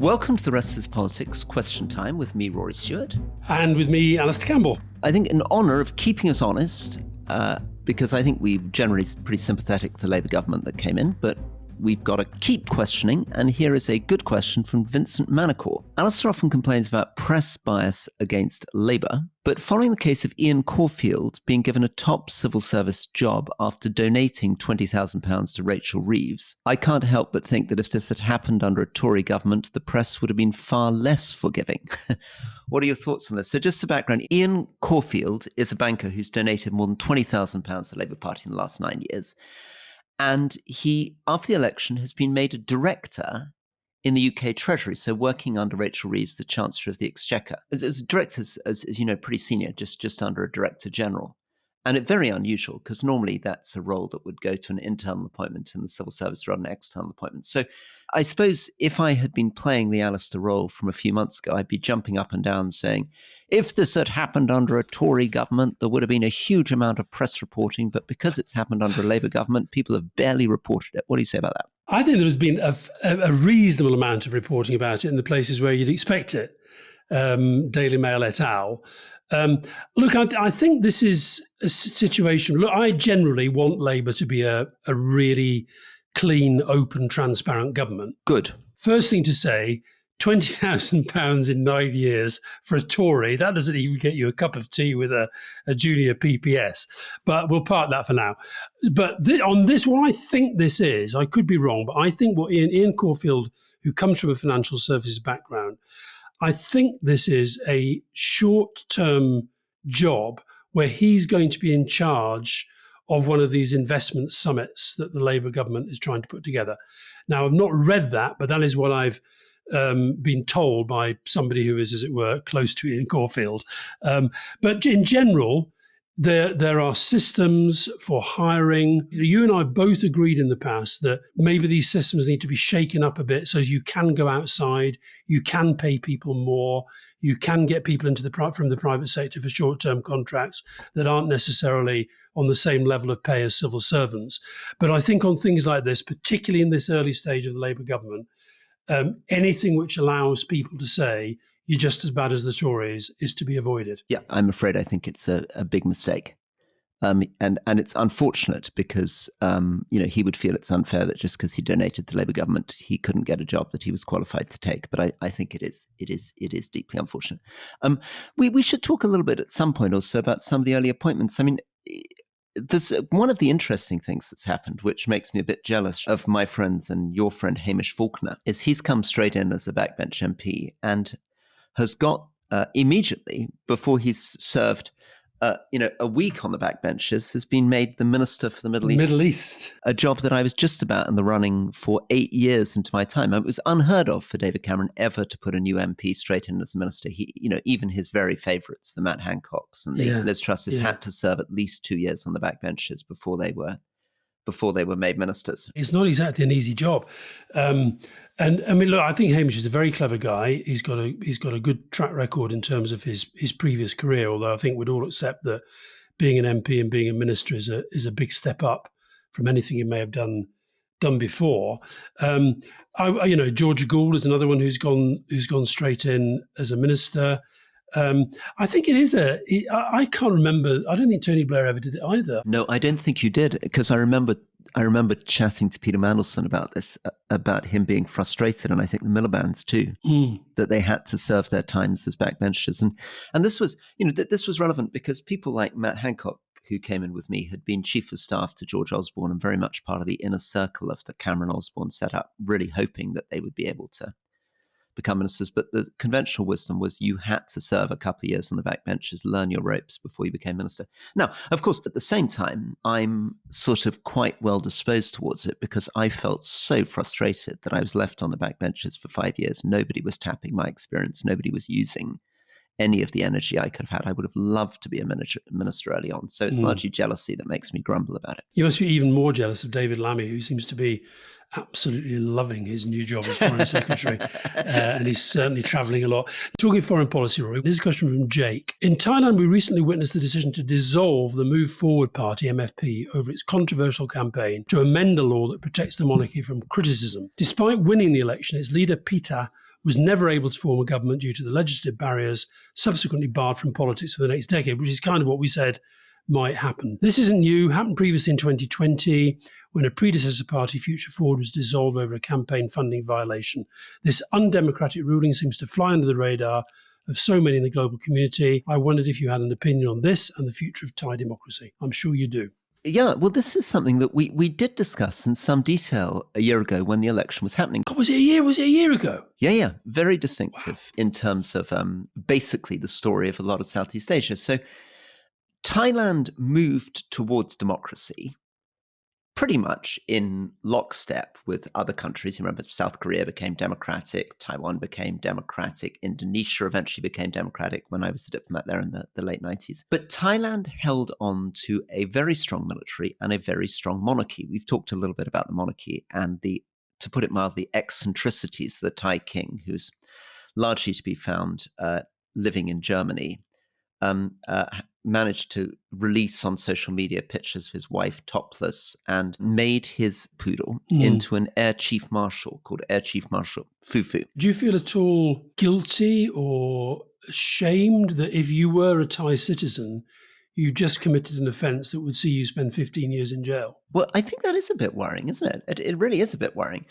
Welcome to the Rest is Politics Question Time with me, Rory Stewart. And with me, Alastair Campbell. I think in honour of keeping us honest, because I think we're generally pretty sympathetic to the Labour government that came in, but we've got to keep questioning, and here is a good question from Vincent Manicourt. Alastair often complains about press bias against Labour, but following the case of Ian Caulfield being given a top civil service job after donating £20,000 to Rachel Reeves, I can't help but think that if this had happened under a Tory government, the press would have been far less forgiving. What are your thoughts on this? So just for background, Ian Caulfield is a banker who's donated more than £20,000 to the Labour Party in the last 9 years. And he, after the election, has been made a director in the UK Treasury, so working under Rachel Reeves, the Chancellor of the Exchequer. As a director, as you know, pretty senior, just under a Director General. And it's very unusual, because normally that's a role that would go to an internal appointment in the civil service rather than an external appointment. So I suppose if I had been playing the Alastair role from a few months ago, I'd be jumping up and down saying, if this had happened under a Tory government, there would have been a huge amount of press reporting, but because it's happened under a Labour government, people have barely reported it. What do you say about that? I think there has been a reasonable amount of reporting about it in the places where you'd expect it. Daily Mail et al. Look, I think this is a situation. Look, I generally want Labour to be a really clean, open, transparent government. Good. First thing to say, £20,000 in 9 years for a Tory, that doesn't even get you a cup of tea with a junior PPS. But we'll park that for now. But on this, what I think this is, I could be wrong, but I think what Ian Caulfield, who comes from a financial services background, I think this is a short-term job where he's going to be in charge of one of these investment summits that the Labour government is trying to put together. Now, I've not read that, but that is what I've been told by somebody who is, as it were, close to Ian Caulfield. But in general, there are systems for hiring. You and I both agreed in the past that maybe these systems need to be shaken up a bit so you can go outside, you can pay people more, you can get people into from the private sector for short-term contracts that aren't necessarily on the same level of pay as civil servants. But I think on things like this, particularly in this early stage of the Labour government, anything which allows people to say you're just as bad as the Tories is to be avoided. Yeah, I'm afraid I think it's a big mistake. And it's unfortunate because, he would feel it's unfair that just because he donated to the Labour government, he couldn't get a job that he was qualified to take. But I think it is deeply unfortunate. We should talk a little bit at some point also about some of the early appointments. I mean, there's one of the interesting things that's happened, which makes me a bit jealous of my friends and your friend Hamish Faulkner, is he's come straight in as a backbench MP and has got immediately, before he's served a week on the backbenches, has been made the Minister for the Middle East. A job that I was just about in the running for 8 years into my time. It was unheard of for David Cameron ever to put a new MP straight in as a minister. He, even his very favourites, the Matt Hancocks and the Liz Trusses, had to serve at least 2 years on the backbenches before they were made ministers. It's not exactly an easy job. And I mean, look, I think Hamish is a very clever guy. He's got a good track record in terms of his previous career, although I think we'd all accept that being an MP and being a minister is a big step up from anything he may have done before. Georgia Gould is another one who's gone straight in as a minister. I think it is I can't remember. I don't think Tony Blair ever did it either. No, I don't think you did, because I remember chatting to Peter Mandelson about this, about him being frustrated, and I think the Miliband's too, that they had to serve their times as backbenchers. And this was, this was relevant because people like Matt Hancock, who came in with me, had been chief of staff to George Osborne and very much part of the inner circle of the Cameron Osborne setup, really hoping that they would be able to become ministers. But the conventional wisdom was you had to serve a couple of years on the backbenches, learn your ropes before you became minister. Now, of course, at the same time, I'm sort of quite well disposed towards it because I felt so frustrated that I was left on the backbenches for 5 years. Nobody was tapping my experience. Nobody was using any of the energy I could have had. I would have loved to be a minister early on. So it's largely jealousy that makes me grumble about it. You must be even more jealous of David Lammy, who seems to be absolutely loving his new job as Foreign Secretary. And he's certainly travelling a lot. Talking foreign policy, Rory, this is a question from Jake. In Thailand, we recently witnessed the decision to dissolve the Move Forward Party, MFP, over its controversial campaign to amend a law that protects the monarchy from criticism. Despite winning the election, its leader, Pita, was never able to form a government due to the legislative barriers, subsequently barred from politics for the next decade, which is kind of what we said might happen. This isn't new, happened previously in 2020 when a predecessor party, Future Forward, was dissolved over a campaign funding violation. This undemocratic ruling seems to fly under the radar of so many in the global community. I wondered if you had an opinion on this and the future of Thai democracy. I'm sure you do. Yeah, well, this is something that we did discuss in some detail a year ago when the election was happening. God, was it a year ago? Yeah. Very distinctive in terms of basically the story of a lot of Southeast Asia. So Thailand moved towards democracy pretty much in lockstep with other countries. You remember South Korea became democratic, Taiwan became democratic, Indonesia eventually became democratic when I was a diplomat there in the late 90s. But Thailand held on to a very strong military and a very strong monarchy. We've talked a little bit about the monarchy and the, to put it mildly, eccentricities of the Thai king, who's largely to be found living in Germany. Managed to release on social media pictures of his wife topless and made his poodle into an Air Chief Marshal called Air Chief Marshal Fufu. Do you feel at all guilty or ashamed that if you were a Thai citizen, you just committed an offence that would see you spend 15 years in jail? Well, I think that is a bit worrying, isn't it? It really is a bit worrying.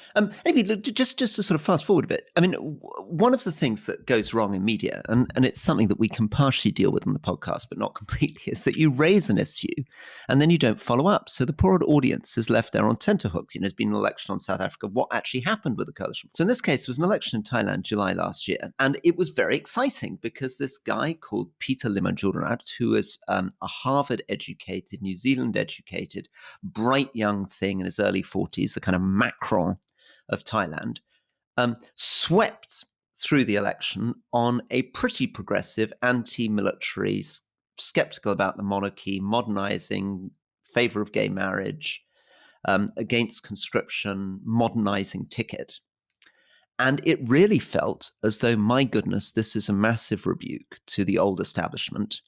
Anyway, look, just to sort of fast forward a bit, I mean, one of the things that goes wrong in media, and it's something that we can partially deal with on the podcast, but not completely, is that you raise an issue and then you don't follow up. So the poor audience is left there on tenterhooks. You know, there's been an election on South Africa. What actually happened with the coalition? So in this case, there was an election in Thailand, July last year, and it was very exciting because this guy called Peter Limajornrat, who is a Harvard-educated, New Zealand-educated, bright young thing in his early 40s, the kind of Macron of Thailand, swept through the election on a pretty progressive, anti-military, skeptical about the monarchy, modernizing, favor of gay marriage, against conscription, modernizing ticket. And it really felt as though, my goodness, this is a massive rebuke to the old establishment.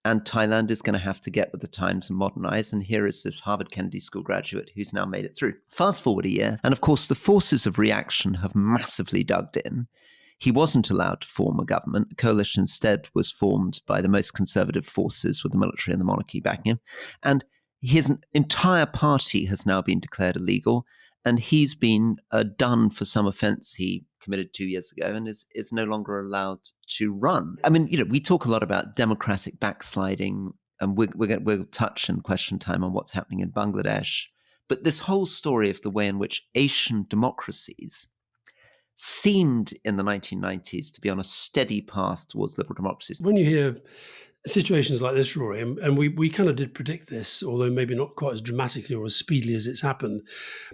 And Thailand is going to have to get with the times and modernize. And here is this Harvard Kennedy School graduate who's now made it through. Fast forward a year, and of course, the forces of reaction have massively dug in. He wasn't allowed to form a government. The coalition instead was formed by the most conservative forces with the military and the monarchy backing him. And his entire party has now been declared illegal. And he's been done for some offense he committed 2 years ago and is no longer allowed to run. I mean, you know, we talk a lot about democratic backsliding, and we'll touch in question time on what's happening in Bangladesh. But this whole story of the way in which Asian democracies seemed in the 1990s to be on a steady path towards liberal democracies. When you hear situations like this, Rory, and we kind of did predict this, although maybe not quite as dramatically or as speedily as it's happened,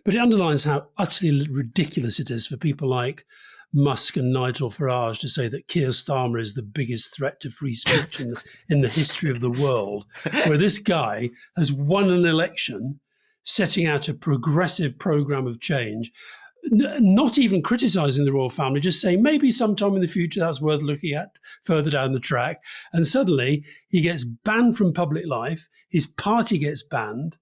but it underlines how utterly ridiculous it is for people like Musk and Nigel Farage to say that Keir Starmer is the biggest threat to free speech in the history of the world, where this guy has won an election setting out a progressive program of change, not even criticizing the royal family, just saying maybe sometime in the future that's worth looking at further down the track. And suddenly he gets banned from public life, his party gets banned.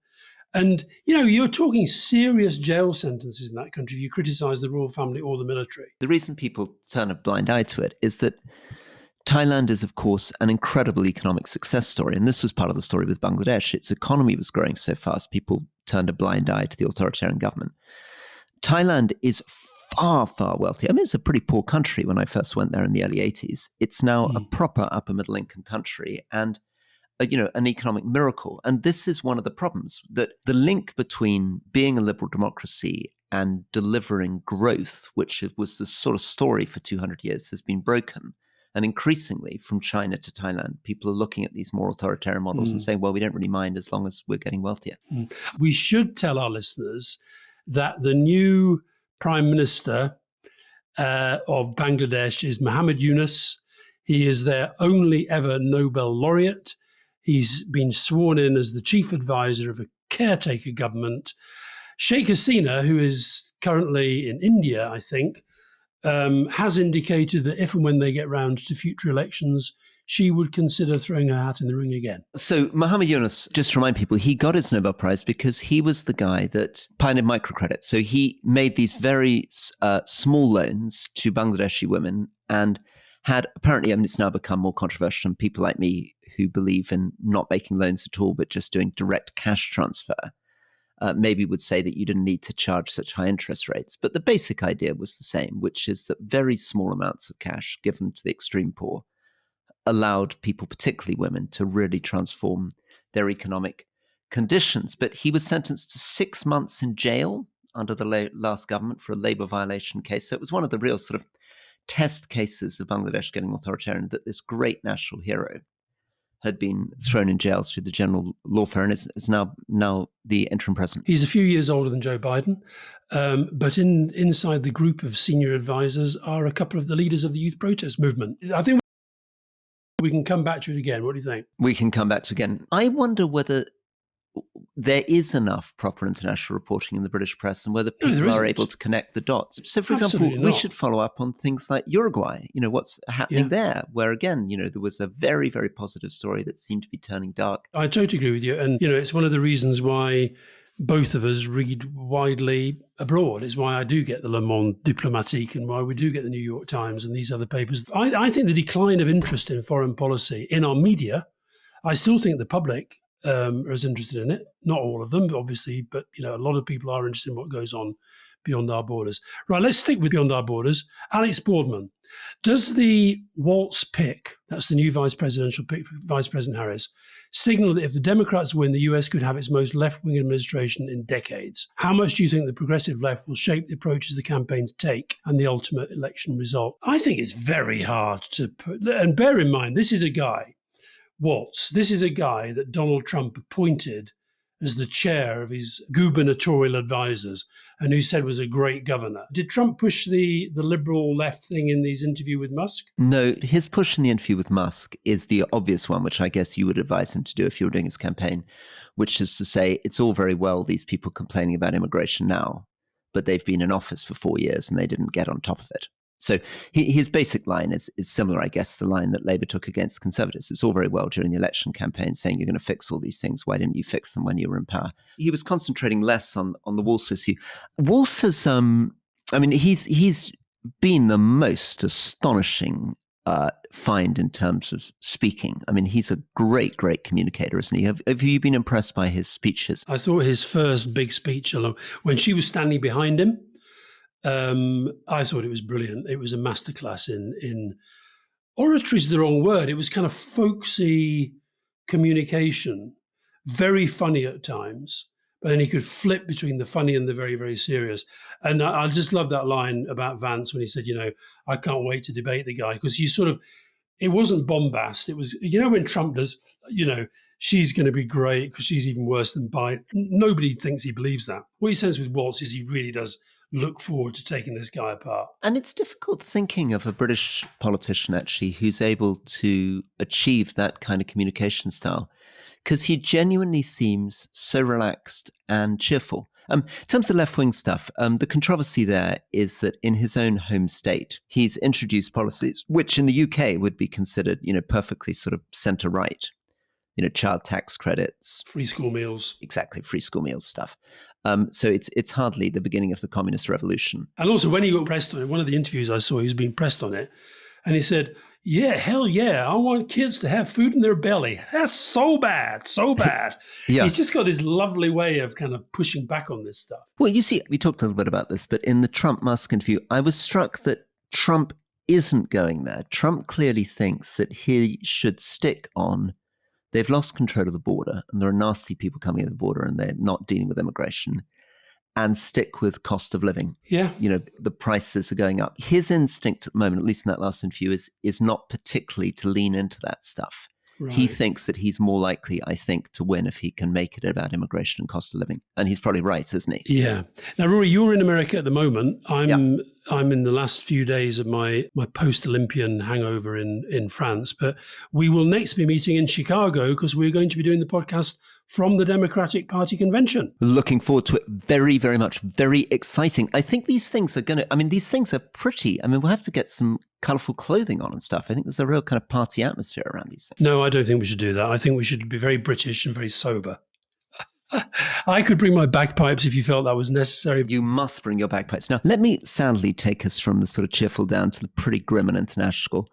And, you know, you're talking serious jail sentences in that country if you criticize the royal family or the military. The reason people turn a blind eye to it is that Thailand is, of course, an incredible economic success story. And this was part of the story with Bangladesh. Its economy was growing so fast, people turned a blind eye to the authoritarian government. Thailand is far, far wealthier. I mean, it's a pretty poor country when I first went there in the early 80s. It's now a proper upper middle income country and, an economic miracle. And this is one of the problems, that the link between being a liberal democracy and delivering growth, which was the sort of story for 200 years, has been broken. And increasingly from China to Thailand, people are looking at these more authoritarian models and saying, well, we don't really mind as long as we're getting wealthier. We should tell our listeners that the new Prime Minister of Bangladesh is Muhammad Yunus. He is their only ever Nobel laureate. He's been sworn in as the chief advisor of a caretaker government. Sheikh Hasina, who is currently in India, I think, has indicated that if and when they get round to future elections, she would consider throwing her hat in the ring again. So Muhammad Yunus, just to remind people, he got his Nobel Prize because he was the guy that pioneered microcredit. So he made these very small loans to Bangladeshi women and had apparently, I mean, it's now become more controversial, and people like me who believe in not making loans at all, but just doing direct cash transfer, maybe would say that you didn't need to charge such high interest rates. But the basic idea was the same, which is that very small amounts of cash given to the extreme poor allowed people, particularly women, to really transform their economic conditions. But he was sentenced to 6 months in jail under the last government for a labor violation case. So it was one of the real sort of test cases of Bangladesh getting authoritarian, that this great national hero had been thrown in jail through the general lawfare and is now the interim president. He's a few years older than Joe Biden, but inside the group of senior advisors are a couple of the leaders of the youth protest movement. I think we can come back to it again. What do you think? We can come back to it again. I wonder whether there is enough proper international reporting in the British press and whether people are able to connect the dots. So, for example, we should follow up on things like Uruguay, what's happening there, where again, there was a very, very positive story that seemed to be turning dark. I totally agree with you. And, it's one of the reasons why both of us read widely abroad. It's why I do get the Le Monde Diplomatique and why we do get the New York Times and these other papers. I think the decline of interest in foreign policy in our media, I still think the public are as interested in it. Not all of them, obviously, but a lot of people are interested in what goes on beyond our borders. Right, let's stick with beyond our borders. Alex Boardman, does the Walz pick, that's the new vice presidential pick for Vice President Harris, signal that if the Democrats win, the US could have its most left-wing administration in decades? How much do you think the progressive left will shape the approaches the campaigns take and the ultimate election result? I think it's very hard to put, and bear in mind, this is a guy, Walz, this is a guy that Donald Trump appointed as the chair of his gubernatorial advisors and who said was a great governor. Did Trump push the liberal left thing in his interview with Musk? No, his push in the interview with Musk is the obvious one, which I guess you would advise him to do if you were doing his campaign, which is to say it's all very well these people complaining about immigration now, but they've been in office for 4 years and they didn't get on top of it. So his basic line is similar, I guess, to the line that Labour took against the Conservatives. It's all very well during the election campaign saying you're going to fix all these things. Why didn't you fix them when you were in power? He was concentrating less on the Walz issue. Walz has, he's been the most astonishing find in terms of speaking. I mean, he's a great, great communicator, isn't he? Have you been impressed by his speeches? I thought his first big speech, when she was standing behind him, I thought it was brilliant. It was a masterclass in oratory is the wrong word. It was kind of folksy communication, very funny at times, but then he could flip between the funny and the very, very serious. And I just love that line about Vance when he said, I can't wait to debate the guy, because it wasn't bombast. It was, when Trump does, she's going to be great because she's even worse than Biden. Nobody thinks he believes that. What he says with Walz is he really does look forward to taking this guy apart. And it's difficult thinking of a British politician, actually, who's able to achieve that kind of communication style, because he genuinely seems so relaxed and cheerful. In terms of left-wing stuff, the controversy there is that in his own home state, he's introduced policies which in the UK would be considered, perfectly sort of centre-right. Child tax credits. Free school meals. Exactly, free school meals stuff. So it's hardly the beginning of the communist revolution. And also when he got pressed on it, one of the interviews I saw, he was being pressed on it. And he said, yeah, hell yeah, I want kids to have food in their belly. That's so bad, so bad. Yeah. He's just got this lovely way of kind of pushing back on this stuff. Well, you see, we talked a little bit about this, but in the Trump-Musk interview, I was struck that Trump isn't going there. Trump clearly thinks that he should stick on they've lost control of the border and there are nasty people coming at the border and they're not dealing with immigration, and stick with cost of living. Yeah. The prices are going up. His instinct at the moment, at least in that last interview, is not particularly to lean into that stuff. Right. He thinks that he's more likely, I think, to win if he can make it about immigration and cost of living. And he's probably right, isn't he? Yeah. Now, Rory, you're in America at the moment. I'm in the last few days of my post-Olympian hangover in France. But we will next be meeting in Chicago because we're going to be doing the podcast from the Democratic Party convention. Looking forward to it very, very much. Very exciting. I think these things are these things are pretty. We'll have to get some colourful clothing on and stuff. I think there's a real kind of party atmosphere around these things. No, I don't think we should do that. I think we should be very British and very sober. I could bring my bagpipes if you felt that was necessary. You must bring your bagpipes. Now, let me sadly take us from the sort of cheerful down to the pretty grim and international.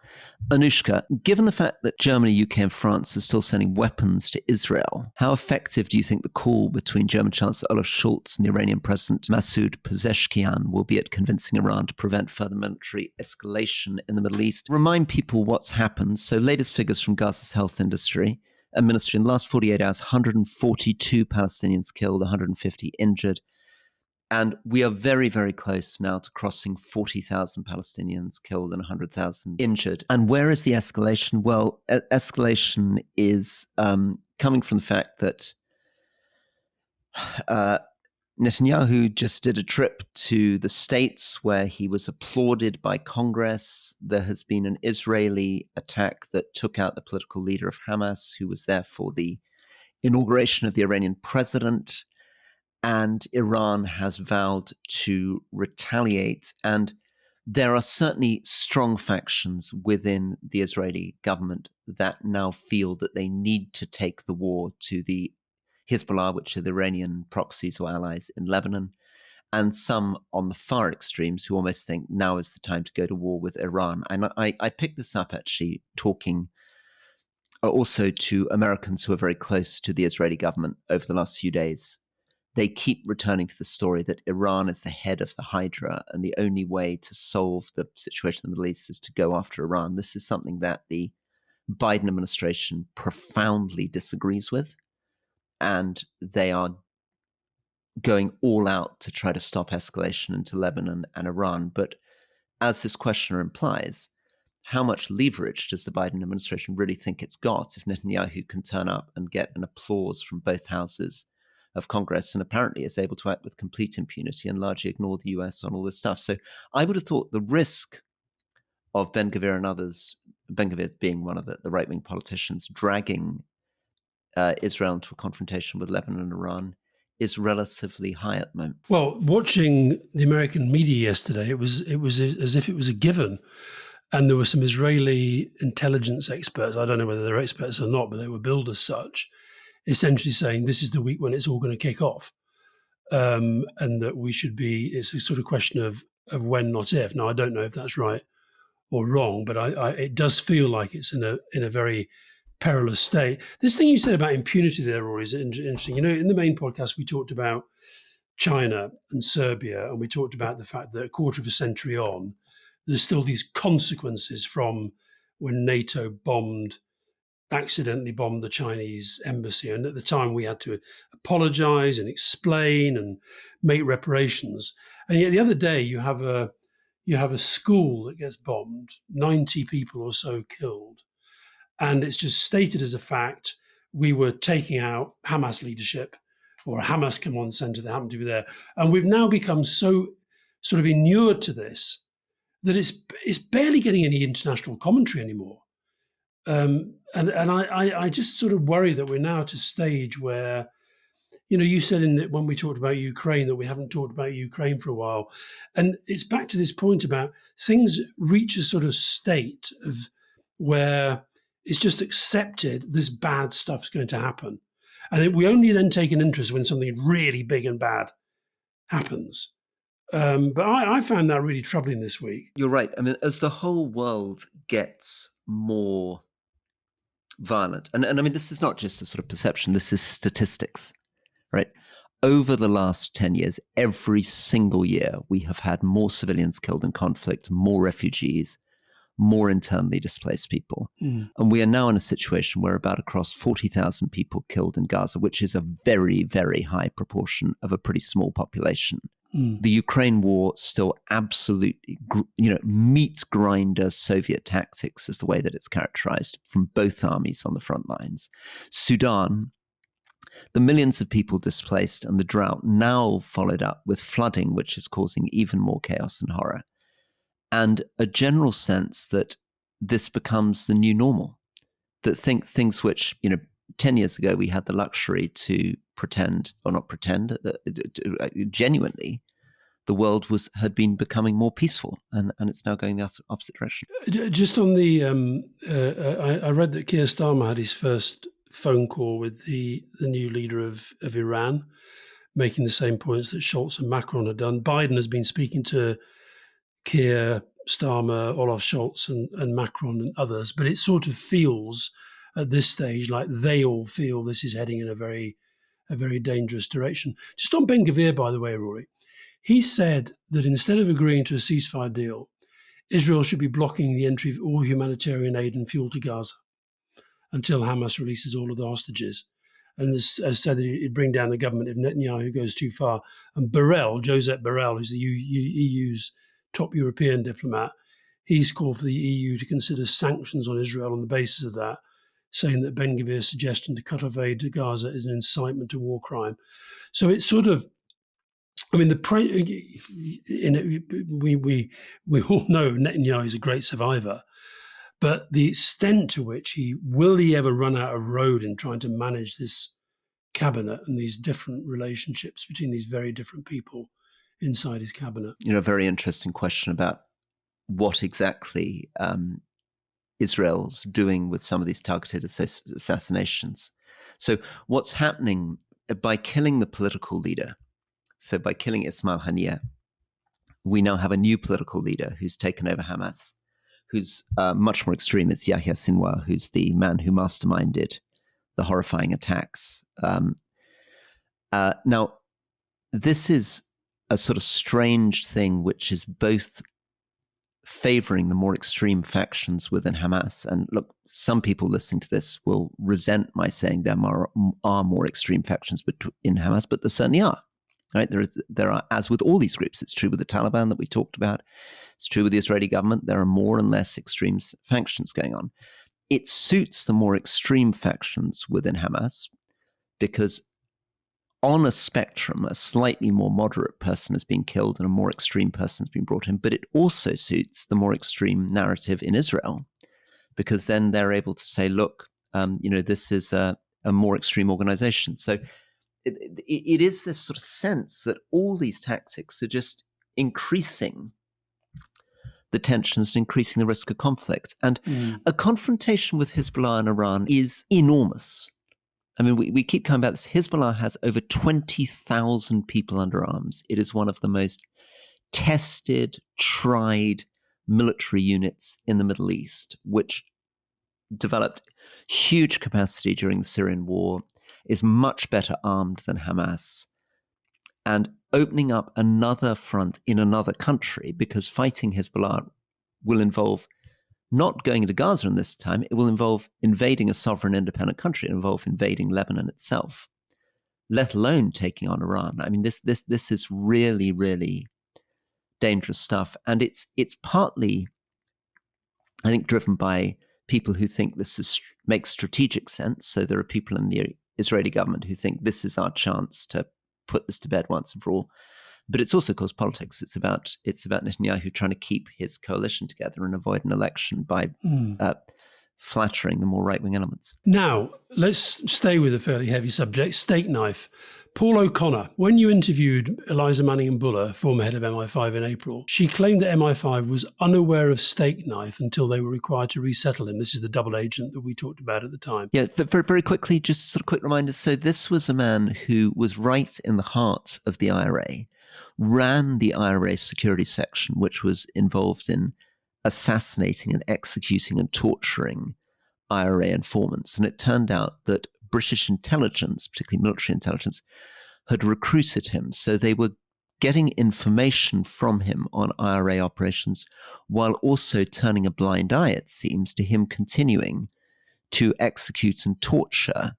Anushka, given the fact that Germany, UK and France are still sending weapons to Israel, how effective do you think the call between German Chancellor Olaf Scholz and the Iranian President Masoud Pezeshkian will be at convincing Iran to prevent further military escalation in the Middle East? Remind people what's happened. So latest figures from Gaza's health industry. Ministry in the last 48 hours, 142 Palestinians killed, 150 injured. And we are very, very close now to crossing 40,000 Palestinians killed and 100,000 injured. And where is the escalation? Well, escalation is coming from the fact that Netanyahu just did a trip to the States where he was applauded by Congress. There has been an Israeli attack that took out the political leader of Hamas, who was there for the inauguration of the Iranian president. And Iran has vowed to retaliate. And there are certainly strong factions within the Israeli government that now feel that they need to take the war to the Hezbollah, which are the Iranian proxies or allies in Lebanon, and some on the far extremes who almost think now is the time to go to war with Iran. And I picked this up actually talking also to Americans who are very close to the Israeli government over the last few days. They keep returning to the story that Iran is the head of the Hydra, and the only way to solve the situation in the Middle East is to go after Iran. This is something that the Biden administration profoundly disagrees with. And they are going all out to try to stop escalation into Lebanon and Iran. But as this questioner implies, how much leverage does the Biden administration really think it's got if Netanyahu can turn up and get an applause from both houses of Congress and apparently is able to act with complete impunity and largely ignore the US on all this stuff? So I would have thought the risk of Ben-Gvir and others, Ben-Gvir being one of the right-wing politicians, dragging Israel into a confrontation with Lebanon and Iran is relatively high at the moment. Well, watching the American media yesterday, it was as if it was a given. And there were some Israeli intelligence experts, I don't know whether they're experts or not, but they were billed as such, essentially saying this is the week when it's all going to kick off. And that we should be, it's a sort of question of when, not if. Now, I don't know if that's right or wrong, but it does feel like it's in a very perilous state. This thing you said about impunity there, Rory, is interesting. You know, in the main podcast, we talked about China and Serbia, and we talked about the fact that a quarter of a century on, there's still these consequences from when NATO accidentally bombed the Chinese embassy. And at the time, we had to apologize and explain and make reparations. And yet the other day, you have a school that gets bombed, 90 people or so killed. And it's just stated as a fact, we were taking out Hamas leadership or a Hamas command center that happened to be there. And we've now become so sort of inured to this that it's barely getting any international commentary anymore. And I just sort of worry that we're now at a stage where, you know, you said when we talked about Ukraine that we haven't talked about Ukraine for a while. And it's back to this point about things reach a sort of state of where it's just accepted this bad stuff's going to happen. And we only then take an interest when something really big and bad happens. But I found that really troubling this week. You're right. I mean, as the whole world gets more violent, and I mean, this is not just a sort of perception, this is statistics, right? Over the last 10 years, every single year, we have had more civilians killed in conflict, more refugees, more internally displaced people. And we are now in a situation where about across 40,000 people killed in Gaza, which is a very, very high proportion of a pretty small population. The Ukraine war still absolutely, meat grinder Soviet tactics is the way that it's characterized from both armies on the front lines. Sudan, the millions of people displaced and the drought now followed up with flooding, which is causing even more chaos and horror. And a general sense that this becomes the new normal, that things which, 10 years ago, we had the luxury to pretend, or not pretend, genuinely, the world had been becoming more peaceful, and it's now going the opposite direction. Just on the, I read that Keir Starmer had his first phone call with the new leader of Iran, making the same points that Scholz and Macron had done. Biden has been speaking to Keir Starmer, Olaf Scholz, and Macron and others, but it sort of feels at this stage like they all feel this is heading in a very dangerous direction. Just on Ben Gvir, by the way, Rory, he said that instead of agreeing to a ceasefire deal, Israel should be blocking the entry of all humanitarian aid and fuel to Gaza until Hamas releases all of the hostages. And this has said that it'd bring down the government if Netanyahu goes too far. And Josep Borrell, who's the EU's top European diplomat, he's called for the EU to consider sanctions on Israel on the basis of that, saying that Ben Gvir's suggestion to cut off aid to Gaza is an incitement to war crime. So it's sort of, I mean, we all know Netanyahu is a great survivor, but the extent to which he ever run out of road in trying to manage this cabinet and these different relationships between these very different people inside his cabinet? A very interesting question about what exactly Israel's doing with some of these targeted assassinations. So what's happening by killing the political leader, so by killing Ismail Haniyeh, we now have a new political leader who's taken over Hamas, who's much more extreme. It's Yahya Sinwar, who's the man who masterminded the horrifying attacks. Now, this is a sort of strange thing, which is both favoring the more extreme factions within Hamas. And look, some people listening to this will resent my saying there are more extreme factions in Hamas, but there certainly are. Right? There are, as with all these groups. It's true with the Taliban that we talked about. It's true with the Israeli government. There are more and less extreme factions going on. It suits the more extreme factions within Hamas because on a spectrum, a slightly more moderate person has been killed and a more extreme person has been brought in. But it also suits the more extreme narrative in Israel because then they're able to say, look, this is a more extreme organization. So it is this sort of sense that all these tactics are just increasing the tensions and increasing the risk of conflict. And a confrontation with Hezbollah and Iran is enormous. I mean, we keep coming back to this. Hezbollah has over 20,000 people under arms. It is one of the most tested, tried military units in the Middle East, which developed huge capacity during the Syrian war, is much better armed than Hamas, and opening up another front in another country, because fighting Hezbollah will involve not going into Gaza in this time, it will involve invading a sovereign independent country, it will involve invading Lebanon itself, let alone taking on Iran. I mean, this is really, really dangerous stuff. And it's partly, I think, driven by people who think this makes strategic sense. So there are people in the Israeli government who think this is our chance to put this to bed once and for all. But it's also, of course, politics. It's about Netanyahu trying to keep his coalition together and avoid an election by flattering the more right-wing elements. Now, let's stay with a fairly heavy subject, Stakeknife. Paul O'Connor, when you interviewed Eliza Manningham-Buller, former head of MI5 in April, she claimed that MI5 was unaware of Stakeknife until they were required to resettle him. This is the double agent that we talked about at the time. Yeah, very, very quickly, just sort of quick reminder. So this was a man who was right in the heart of the IRA, ran the IRA security section, which was involved in assassinating and executing and torturing IRA informants. And it turned out that British intelligence, particularly military intelligence, had recruited him. So they were getting information from him on IRA operations while also turning a blind eye, it seems, to him continuing to execute and torture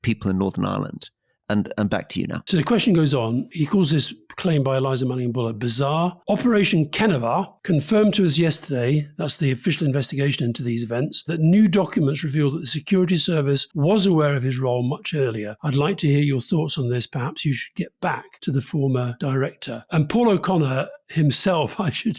people in Northern Ireland. And back to you now. So the question goes on. He calls this claim by Eliza Manningham-Buller bizarre. Operation Kenava confirmed to us yesterday, that's the official investigation into these events, that new documents reveal that the security service was aware of his role much earlier. I'd like to hear your thoughts on this. Perhaps you should get back to the former director. And Paul O'Connor himself, I should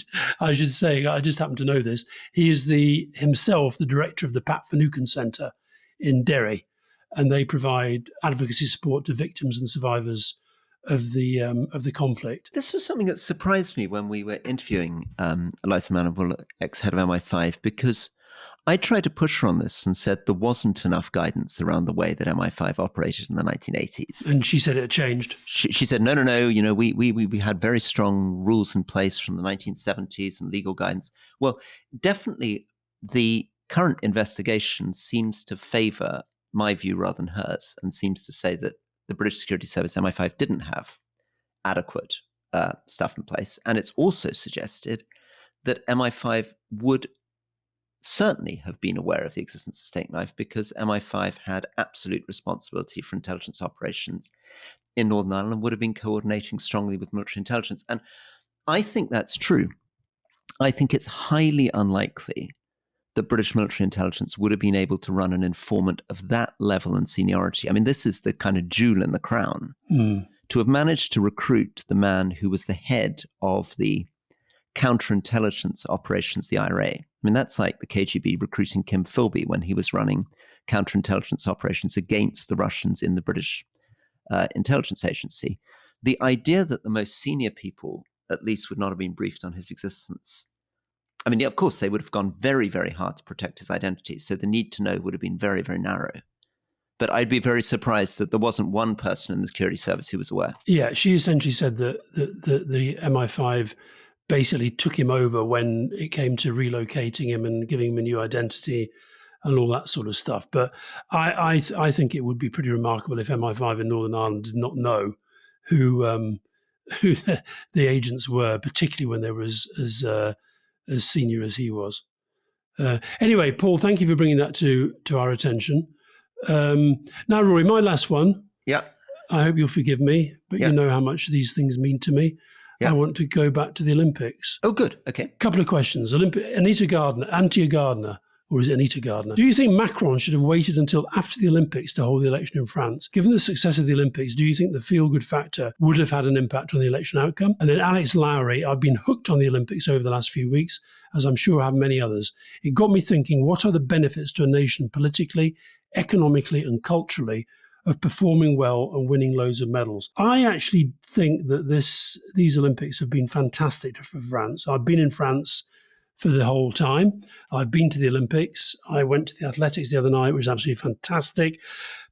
say, I just happen to know this, he is himself the director of the Pat Finucane Centre in Derry. and they provide advocacy support to victims and survivors of the conflict. This was something that surprised me when we were interviewing Alastair Manable, ex-head of MI5, because I tried to push her on this and said there wasn't enough guidance around the way that MI5 operated in the 1980s. And she said it had changed. She said, no, you know, we had very strong rules in place from the 1970s and legal guidance. Well, definitely the current investigation seems to favor my view rather than hers, and seems to say that the British Security Service, MI5, didn't have adequate stuff in place. And it's also suggested that MI5 would certainly have been aware of the existence of Stakeknife, because MI5 had absolute responsibility for intelligence operations in Northern Ireland and would have been coordinating strongly with military intelligence. And I think that's true. I think it's highly unlikely that British military intelligence would have been able to run an informant of that level and seniority. I mean, this is the kind of jewel in the crown. To have managed to recruit the man who was the head of the counterintelligence operations, the IRA. I mean, that's like the KGB recruiting Kim Philby when he was running counterintelligence operations against the Russians in the British intelligence agency. The idea that the most senior people, at least, would not have been briefed on his existence. I mean, yeah, of course, they would have gone very, very hard to protect his identity. So the need to know would have been very, very narrow. But I'd be very surprised that there wasn't one person in the security service who was aware. Yeah, she essentially said that the MI5 basically took him over when it came to relocating him and giving him a new identity and all that sort of stuff. But I think it would be pretty remarkable if MI5 in Northern Ireland did not know who the agents were, particularly when they were as senior as he was. Anyway, Paul, thank you for bringing that to our attention. Now, Rory, my last one. Yeah. I hope you'll forgive me, but you know how much these things mean to me. Yeah. I want to go back to the Olympics. Oh, good. Okay. Couple of questions. Antia Gardner, or is it Anita Gardner? Do you think Macron should have waited until after the Olympics to hold the election in France? Given the success of the Olympics, do you think the feel-good factor would have had an impact on the election outcome? And then Alex Lowry, I've been hooked on the Olympics over the last few weeks, as I'm sure have many others. It got me thinking, what are the benefits to a nation politically, economically and culturally of performing well and winning loads of medals? I actually think that these Olympics have been fantastic for France. I've been in France for the whole time. I've been to the Olympics. I went to the athletics the other night, which was absolutely fantastic.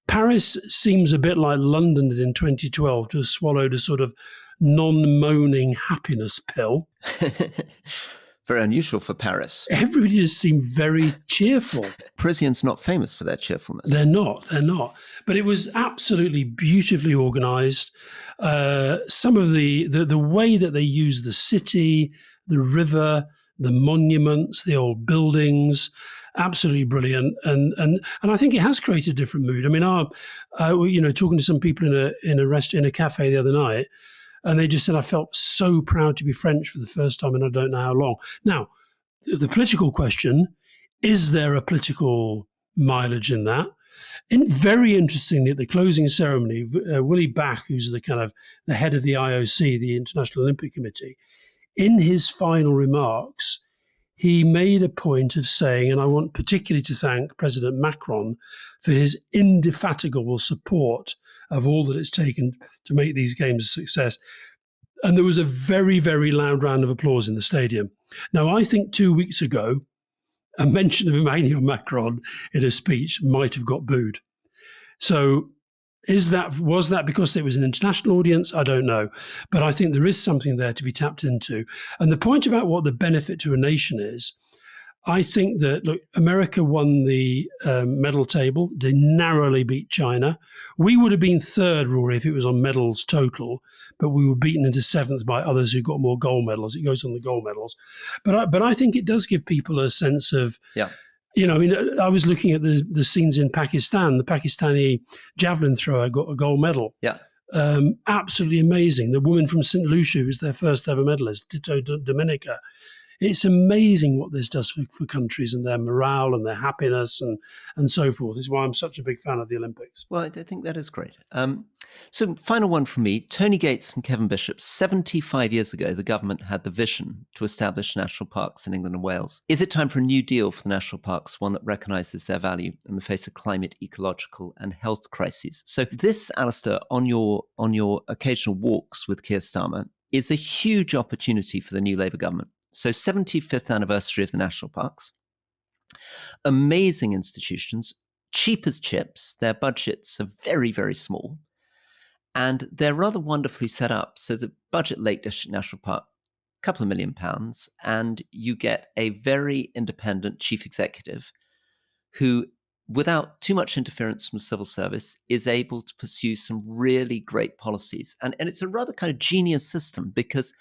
Paris seems a bit like London did in 2012, to have swallowed a sort of non-moaning happiness pill. Very unusual for Paris. Everybody just seemed very cheerful. Parisians not famous for their cheerfulness. They're not. But it was absolutely beautifully organised. Some of the way that they used the city, the river, the monuments, the old buildings, absolutely brilliant. And I think it has created a different mood. I mean, talking to some people in a cafe the other night, and they just said, I felt so proud to be French for the first time in I don't know how long. Now, the political question, is there a political mileage in that? And very interestingly, at the closing ceremony, Willy Bach, who's the head of the IOC, the International Olympic Committee, in his final remarks, he made a point of saying, and I want particularly to thank President Macron for his indefatigable support of all that it's taken to make these games a success. And there was a very, very loud round of applause in the stadium. Now, I think 2 weeks ago, a mention of Emmanuel Macron in a speech might have got booed. So was that because it was an international audience? I don't know. But I think there is something there to be tapped into. And the point about what the benefit to a nation is, I think that, look, America won the medal table. They narrowly beat China. We would have been third, Rory, if it was on medals total, but we were beaten into seventh by others who got more gold medals. It goes on the gold medals. But I think it does give people a sense of, I was looking at the scenes in Pakistan. The Pakistani javelin thrower got a gold medal. Yeah. Absolutely amazing. The woman from St. Lucia, who's their first ever medalist, Ditto Dominica. It's amazing what this does for countries and their morale and their happiness and so forth. Is why I'm such a big fan of the Olympics. Well, I think that is great. So final one from me, Tony Gates and Kevin Bishop. 75 years ago, the government had the vision to establish national parks in England and Wales. Is it time for a new deal for the national parks, one that recognises their value in the face of climate, ecological and health crises? So this, Alastair, on your occasional walks with Keir Starmer, is a huge opportunity for the new Labour government. So 75th anniversary of the national parks. Amazing institutions, cheap as chips. Their budgets are very, very small. And they're rather wonderfully set up. So the budget Lake District National Park, a couple of £1 million, and you get a very independent chief executive who, without too much interference from the civil service, is able to pursue some really great policies. And it's a rather kind of genius system because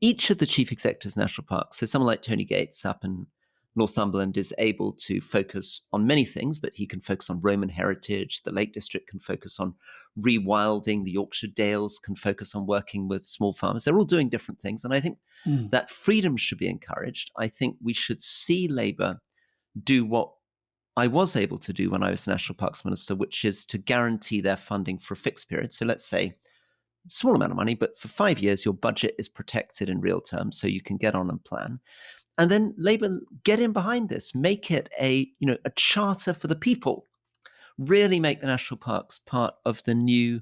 each of the chief executives of national parks, so someone like Tony Gates up in Northumberland is able to focus on many things, but he can focus on Roman heritage. The Lake District can focus on rewilding. The Yorkshire Dales can focus on working with small farmers. They're all doing different things. And I think that freedom should be encouraged. I think we should see Labour do what I was able to do when I was the National Parks Minister, which is to guarantee their funding for a fixed period. So let's say small amount of money, but for 5 years, your budget is protected in real terms, so you can get on and plan. And then Labour get in behind this, make it a charter for the people, really make the national parks part of the new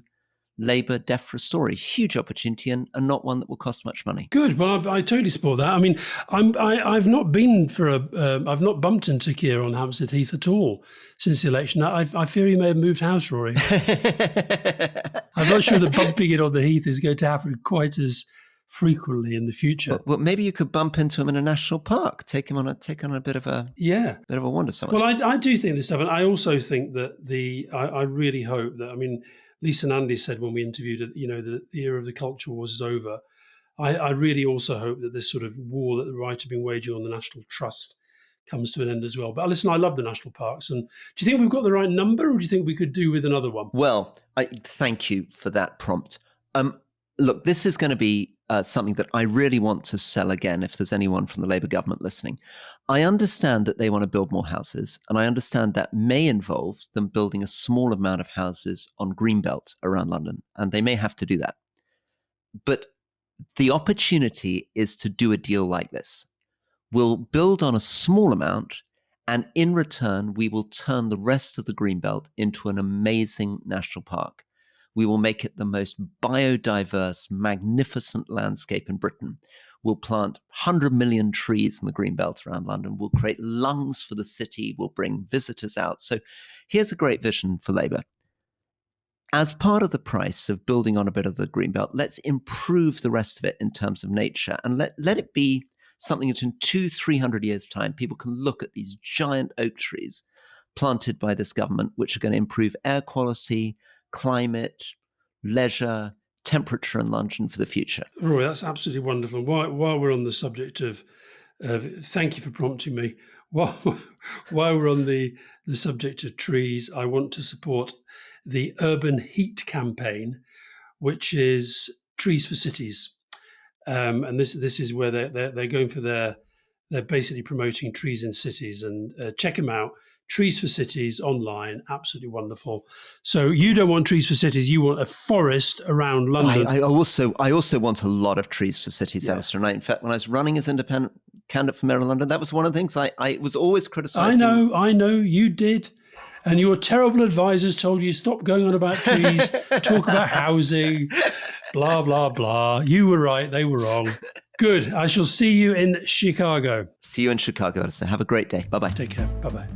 Labour DEFRA story. Huge opportunity and not one that will cost much money. Good. Well, I totally support that. I mean, I've not been I've not bumped into Keir on Hampstead Heath at all since the election. I fear he may have moved house, Rory. I'm not sure that bumping it on the Heath is going to happen quite as frequently in the future. Well, maybe you could bump into him in a national park, take on a bit of a wander somewhere. Well, I do think this stuff, and I also think that I really hope that, I mean, Lisa Nandy said when we interviewed her, the era of the culture wars is over. I really also hope that this sort of war that the right have been waging on the National Trust comes to an end as well. But listen, I love the national parks. And do you think we've got the right number, or do you think we could do with another one? Well, I thank you for that prompt. Look, this is going to be something that I really want to sell again if there's anyone from the Labour government listening. I understand that they want to build more houses, and I understand that may involve them building a small amount of houses on Greenbelt around London, and they may have to do that. But the opportunity is to do a deal like this. We'll build on a small amount, and in return, we will turn the rest of the Greenbelt into an amazing national park. We will make it the most biodiverse, magnificent landscape in Britain. We'll plant 100 million trees in the Greenbelt around London. We'll create lungs for the city. We'll bring visitors out. So here's a great vision for Labour. As part of the price of building on a bit of the Greenbelt, let's improve the rest of it in terms of nature and let it be something that in 200-300 years' time, people can look at these giant oak trees planted by this government, which are going to improve air quality, climate, leisure, temperature in London for the future. Roy, that's absolutely wonderful. While we're on the subject of thank you for prompting me. While we're on the subject of trees, I want to support the Urban Heat campaign, which is Trees for Cities. And this is where they're going for they're basically promoting trees in cities, and check them out. Trees for Cities online, absolutely wonderful. So you don't want trees for cities; you want a forest around London. I also want a lot of trees for cities, Alastair. And in fact, when I was running as independent candidate for Mayor of London, that was one of the things I was always criticising. I know, you did. And your terrible advisors told you stop going on about trees, talk about housing, blah, blah, blah. You were right, they were wrong. Good. I shall see you in Chicago. See you in Chicago, Alastair. Have a great day. Bye-bye. Take care. Bye-bye.